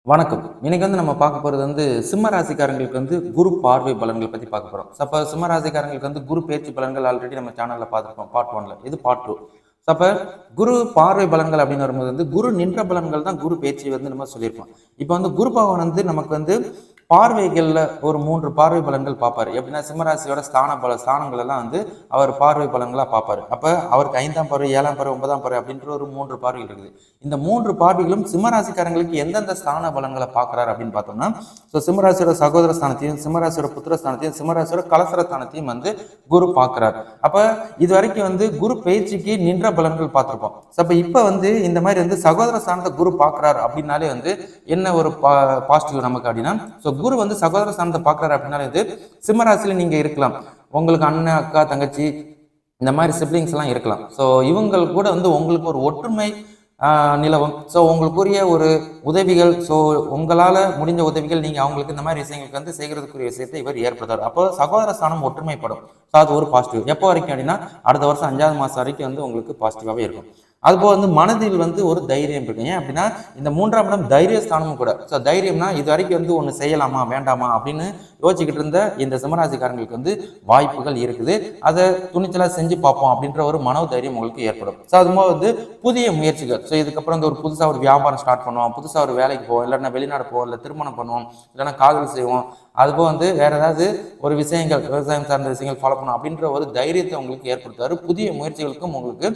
வணக்கம். இன்னைக்கு நம்ம பார்க்க போறது சிம்ம ராசிக்காரங்களுக்கு குரு பார்வை பலன்கள் பத்தி பார்க்க போறோம். அப்ப சிம்ம ராசிக்காரங்களுக்கு குரு பேச்சு பலன்கள் ஆல்ரெடி நம்ம சேனல்ல பார்த்துருப்போம். பார்ட் 1ல. இது பார்ட் 2. அப்ப குரு பார்வை பலன்கள் அப்படின்னு வரும்போது குரு நின்ற பலன்கள் தான் குரு பேச்சு நம்ம சொல்லியிருப்போம். இப்ப குரு பகவான் நமக்கு பார்வைகள்ல ஒரு 3 பார்வை பலன்கள் பார்ப்பாரு. எப்படின்னா சிம்மராசியோட ஸ்தானங்கள் எல்லாம் அவர் பார்வை பலன்களா பார்ப்பாரு. அப்ப அவருக்கு 5ஆம் பார்வை, 7ஆம் பார்வை, 9ஆம் பார்வை அப்படின்ற ஒரு 3 பார்வைகள் இருக்குது. இந்த 3 பார்வைகளும் சிம்மராசிக்காரங்களுக்கு எந்தெந்த ஸ்தான பலன்களை பார்க்கிறாரு அப்படின்னு பார்த்தோம்னா, சிம்மராசியோட சகோதர ஸ்தானத்தையும், சிம்மராசியோட புத்திர ஸ்தானத்தையும், சிம்மராசியோட கலசர ஸ்தானத்தையும் குரு பார்க்கிறார். அப்ப இது வரைக்கும் குரு பயிற்சிக்கு நின்ற பலன்கள் பார்த்திருப்போம். அப்ப இப்ப இந்த மாதிரி சகோதர ஸ்தானத்தை குரு பார்க்கிறார் அப்படின்னாலே என்ன ஒரு பாசிட்டிவ் நமக்கு அப்படின்னா, குரு சகோதர ஸ்தானத்தை பார்க்கிறாரு அப்படின்னாலே சிம்மராசியில நீங்க இருக்கலாம். உங்களுக்கு அண்ணன், அக்கா, தங்கச்சி இந்த மாதிரி சிப்ளிங்ஸ் எல்லாம் இருக்கலாம். இவங்க கூட உங்களுக்கு ஒரு ஒற்றுமை நிலவும். உங்களுக்குரிய ஒரு உதவிகள், உங்களால முடிஞ்ச உதவிகள் நீங்க அவங்களுக்கு இந்த மாதிரி விஷயங்களுக்கு செய்கிறதுக்குரிய விஷயத்தை இவர் ஏற்படுத்தார். அப்போ சகோதர ஸ்தானம் ஒற்றுமைப்படும். அது ஒரு பாசிட்டிவ். எப்போ வரைக்கும் அப்படின்னா அடுத்த வருஷம் 5ஆவது மாசம் வரைக்கும் உங்களுக்கு பாசிட்டிவாவே இருக்கும். அதுபோல் மனதில் ஒரு தைரியம் இருக்கு. ஏன் அப்படின்னா இந்த 3ஆம் இடம் தைரிய ஸ்தானமும் கூட. தைரியம்னா இது வரைக்கும் ஒன்று செய்யலாமா வேண்டாமா அப்படின்னு யோசிச்சுக்கிட்டு இருந்த இந்த சிம்மராசிக்காரங்களுக்கு வாய்ப்புகள் இருக்குது. அதை துணிச்சலா செஞ்சு பார்ப்போம் அப்படின்ற ஒரு மனோ தைரியம் உங்களுக்கு ஏற்படும். அது புதிய முயற்சிகள். இதுக்கப்புறம் ஒரு புதுசா ஒரு வியாபாரம் ஸ்டார்ட் பண்ணுவோம், புதுசா ஒரு வேலைக்கு போவோம், இல்லைன்னா வெளிநாடு போவோம், இல்லை திருமணம் பண்ணுவோம், இல்லைன்னா காதல் செய்வோம், அதுபோல் வேற ஏதாவது ஒரு விஷயங்கள், விவசாயம் சார்ந்த விஷயங்கள் ஃபாலோ பண்ணணும் அப்படின்ற ஒரு தைரியத்தை உங்களுக்கு ஏற்படுத்தாரு. புதிய முயற்சிகளுக்கும் உங்களுக்கு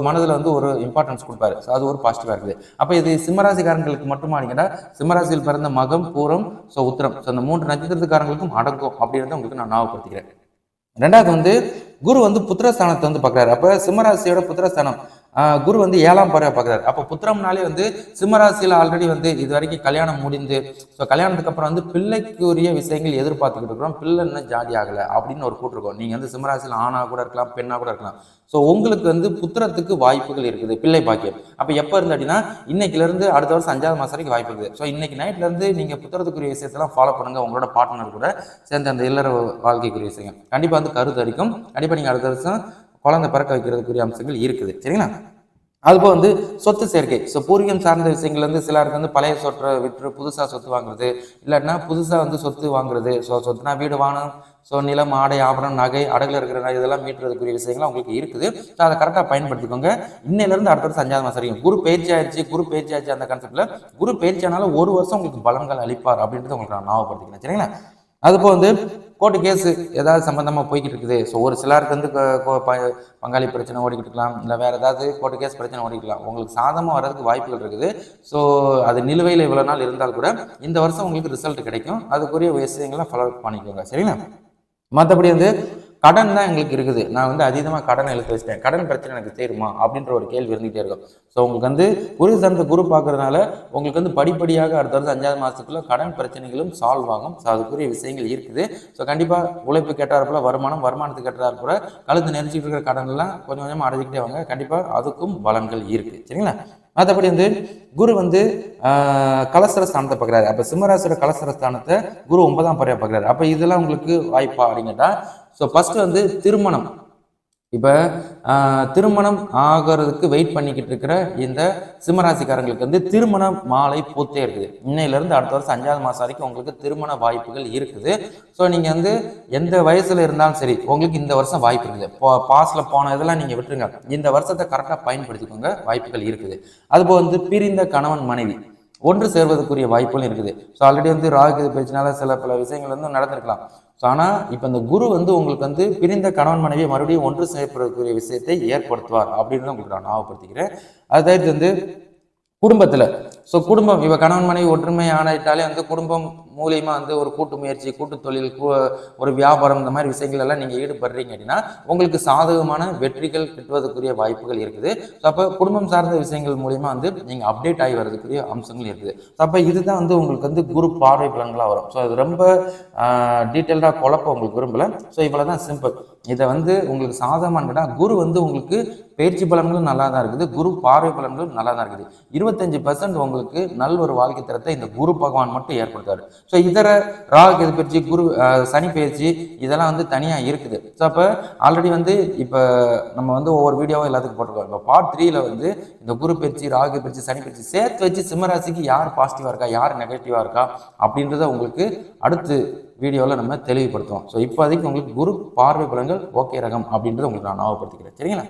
மனதில் ஒரு இம்பார்ட்டன்ஸ் கொடுப்பாரு. அது ஒரு பாசிட்டிவா இருக்குது. அப்ப இது சிம்மராசிக்காரங்களுக்கு மட்டுமானீங்கன்னா சிம்மராசியில் பிறந்த மகம், பூரம், உத்திரம், அந்த 3 நட்சத்திரத்துக்காரங்களுக்கும் அடங்கும் அப்படின்றத உங்களுக்கு நான் ஞாபகப்படுத்திக்கிறேன். ரெண்டாவது குரு புத்திரஸ்தானத்தை பார்க்கிறாரு. அப்ப சிம்மராசியோட புத்திரஸ்தானம் குரு 7ஆம் பார்வையா பார்க்கிறாரு. அப்போ புத்திரம்னாலே சிம்மராசியில் ஆல்ரெடி இது வரைக்கும் கல்யாணம் முடிந்து கல்யாணத்துக்கு அப்புறம் பிள்ளைக்குரிய விஷயங்கள் எதிர்பார்த்துக்கிட்டு இருக்கிறோம். பிள்ளை இன்னும் ஜாதி ஆகலை அப்படின்னு ஒரு கூட்டு இருக்கோம். நீங்க சிம்மராசியில் ஆணா கூட இருக்கலாம், பெண்ணா கூட இருக்கலாம். உங்களுக்கு புத்திரத்துக்கு வாய்ப்புகள் இருக்குது, பிள்ளை பாக்கியம். அப்ப எப்ப இருந்து அப்படின்னா இன்னைக்குல இருந்து அடுத்த வருஷம் 5ஆவது மாசம் வரைக்கும் வாய்ப்பு இருக்குது. இன்னைக்கு நைட்ல இருந்து நீங்க புத்திரத்துக்குரிய விஷயத்தெல்லாம் ஃபாலோ பண்ணுங்க. உங்களோட பார்ட்னர் கூட சேர்ந்து அந்த இல்லற வாழ்க்கைக்குரிய விஷயம் கண்டிப்பா கருத்தரிக்கும். கண்டிப்பா நீங்க அடுத்த வருஷம் குழந்தை பிறக்க வைக்கிறதுக்குரிய அம்சங்கள் இருக்குது. சரிங்களா? அதுபோல் சொத்து சேர்க்கை. பூர்வீகம் சார்ந்த விஷயங்கள் சிலருக்கு பழைய சொற்றை விற்று புதுசா சொத்து வாங்குறது, இல்லாட்டினா புதுசா சொத்து வாங்குறது. சொத்துனா வீடு வாங்கணும், நிலம், ஆடை, ஆபரணம், நகை, அடகுல இருக்கிற இதெல்லாம் மீட்டுறதுக்குரிய விஷயங்கள்லாம் உங்களுக்கு இருக்குது. அதை கரெக்டாக பயன்படுத்திக்கோங்க. இன்னையிலிருந்து அடுத்த வருஷம் 5ஆவது மாசம் வரைக்கும் குரு பயிற்சி ஆயிடுச்சு. அந்த கான்செப்ட்ல குரு பயிற்சியானால ஒரு வருஷம் உங்களுக்கு பலன்கள் அளிப்பார் அப்படின்றது உங்களுக்கு நான் ஞாபகப்படுத்திக்கிறேன். சரிங்களா? அதுபோல் கோர்ட்டு கேஸு ஏதாவது சம்மந்தமாக போய்கிட்டு இருக்குது. ஒரு சிலருக்கு பங்காளி பிரச்சனை ஓடிக்கிட்டு இருக்கலாம், இல்லை வேறு ஏதாவது கோர்ட்டு கேஸ் பிரச்சனை ஓடிக்கலாம். உங்களுக்கு சாதமாக வர்றதுக்கு வாய்ப்புகள் இருக்குது. அது நிலுவையில் இவ்வளோ நாள் இருந்தால் கூட இந்த வருஷம் உங்களுக்கு ரிசல்ட் கிடைக்கும். அதுக்குரிய விஷயங்கள்லாம் ஃபாலோ பண்ணிக்கோங்க. சரிங்களா? மற்றபடி கடன் தான் எங்களுக்கு இருக்குது. நான் அதீதமாக கடனை இழுத்து வச்சிட்டேன், கடன் பிரச்சனை எனக்கு தெரியுமா அப்படின்ற ஒரு கேள்வி இருந்துகிட்டே இருக்கும். உங்களுக்கு குரு சார்ந்த குரு பார்க்கறதுனால உங்களுக்கு படிப்படியாக அடுத்த வருஷம் 5ஆவது மாதத்துக்குள்ள கடன் பிரச்சனைகளும் சால்வ் ஆகும். அதுக்குரிய விஷயங்கள் இருக்குது. கண்டிப்பாக உழைப்பு கேட்டார்போல வருமானத்துக்கு கேட்டார்போல கழுத்து நெரிச்சிட்டு இருக்கிற கடன்லாம் கொஞ்சம் கொஞ்சமாக அடைஞ்சிக்கிட்டே வாங்க. கண்டிப்பாக அதுக்கும் பலன்கள் இருக்குது. சரிங்களா? மற்றபடி குரு கலசர ஸ்தானத்தை பார்க்குறாரு. அப்போ சிம்மராசியோட கலசர ஸ்தானத்தை குரு 9ஆம் பார்வையா பார்க்குறாரு. அப்போ இதெல்லாம் உங்களுக்கு வாய்ப்பா அப்படிங்கிட்டா, ஃபர்ஸ்ட் திருமணம். இப்போ திருமணம் ஆகிறதுக்கு வெயிட் பண்ணிக்கிட்டு இருக்கிற இந்த சிம்மராசிக்காரங்களுக்கு திருமண மாலை பூத்தே இருக்குது. இன்னையிலிருந்து அடுத்த வருஷம் 5ஆவது மாதம் வரைக்கும் உங்களுக்கு திருமண வாய்ப்புகள் இருக்குது. நீங்கள் எந்த வயசுல இருந்தாலும் சரி உங்களுக்கு இந்த வருஷம் வாய்ப்பு இருக்குது. பாஸ்ல போன இதெல்லாம் நீங்கள் விட்டுருங்க. இந்த வருஷத்தை கரெக்டாக பயன்படுத்திக்கோங்க, வாய்ப்புகள் இருக்குது. அதுபோல் பிரிந்த கணவன் மனைவி ஒன்று சேர்வதற்குரிய வாய்ப்புகளும் இருக்குது. ஆல்ரெடி ராகு பேச்சினால சில பல விஷயங்கள் நடந்திருக்கலாம். ஆனால் இப்போ இந்த குரு உங்களுக்கு பிரிந்த கணவன் மனைவியை மறுபடியும் ஒன்று சேர்ப்பதற்குரிய விஷயத்தை ஏற்படுத்துவார் அப்படின்னு உங்களுக்கு நான் ஞாபகப்படுத்திக்கிறேன். அதாவது குடும்பத்தில் குடும்பம் இப்போ கணவன் மனைவி ஒற்றுமை ஆனாயிட்டாலே குடும்பம் மூலியமா ஒரு கூட்டு முயற்சி, கூட்டு தொழில், ஒரு வியாபாரம், இந்த மாதிரி விஷயங்கள் எல்லாம் நீங்க ஈடுபடுறீங்க அப்படின்னா உங்களுக்கு சாதகமான வெற்றிகள் கிட்டுவதற்குரிய வாய்ப்புகள் இருக்குது. அப்போ குடும்பம் சார்ந்த விஷயங்கள் மூலியமா நீங்க அப்டேட் ஆகி வரதுக்குரிய அம்சங்கள் இருக்குது. அப்போ இதுதான் உங்களுக்கு குரு பார்வை பலன்களா வரும். அது ரொம்ப டீட்டெயில்டா குழப்பம் உங்களுக்கு விரும்பல. இவ்வளவுதான் சிம்பிள். இதை உங்களுக்கு சாதகமான குரு உங்களுக்கு பயிற்சி பலன்களும் நல்லா தான் இருக்குது, குரு பார்வை பலன்களும் நல்லா தான் இருக்குது. 25% உங்களுக்கு நல்ல ஒரு வாழ்க்கை தரத்தை இந்த குரு பகவான் மட்டும் ஏற்படுத்தாரு. ஸோ இதர ராகு கேது பயிற்சி, குரு சனி பயிற்சி இதெல்லாம் வந்து தனியாக இருக்குது. ஸோ அப்போ ஆல்ரெடி வந்து இப்போ நம்ம வந்து ஒவ்வொரு வீடியோவும் எல்லாத்துக்கும் போட்டிருக்கோம். இப்போ பார்ட் 3ல வந்து இந்த குரு பயிற்சி, ராகு பயிற்சி, சனி பயிற்சி சேர்த்து வச்சு சிம்மராசிக்கு யார் பாசிட்டிவாக இருக்கா, யார் நெகட்டிவாக இருக்கா அப்படின்றத உங்களுக்கு அடுத்து வீடியோவில் நம்ம தெளிவுபடுத்துவோம். ஸோ இப்போதைக்கு உங்களுக்கு குரு பார்வை பலன்கள் ஓகே ரகம் அப்படின்றத உங்களுக்கு நான் ஞாபகப்படுத்திக்கிறேன். சரிங்களா?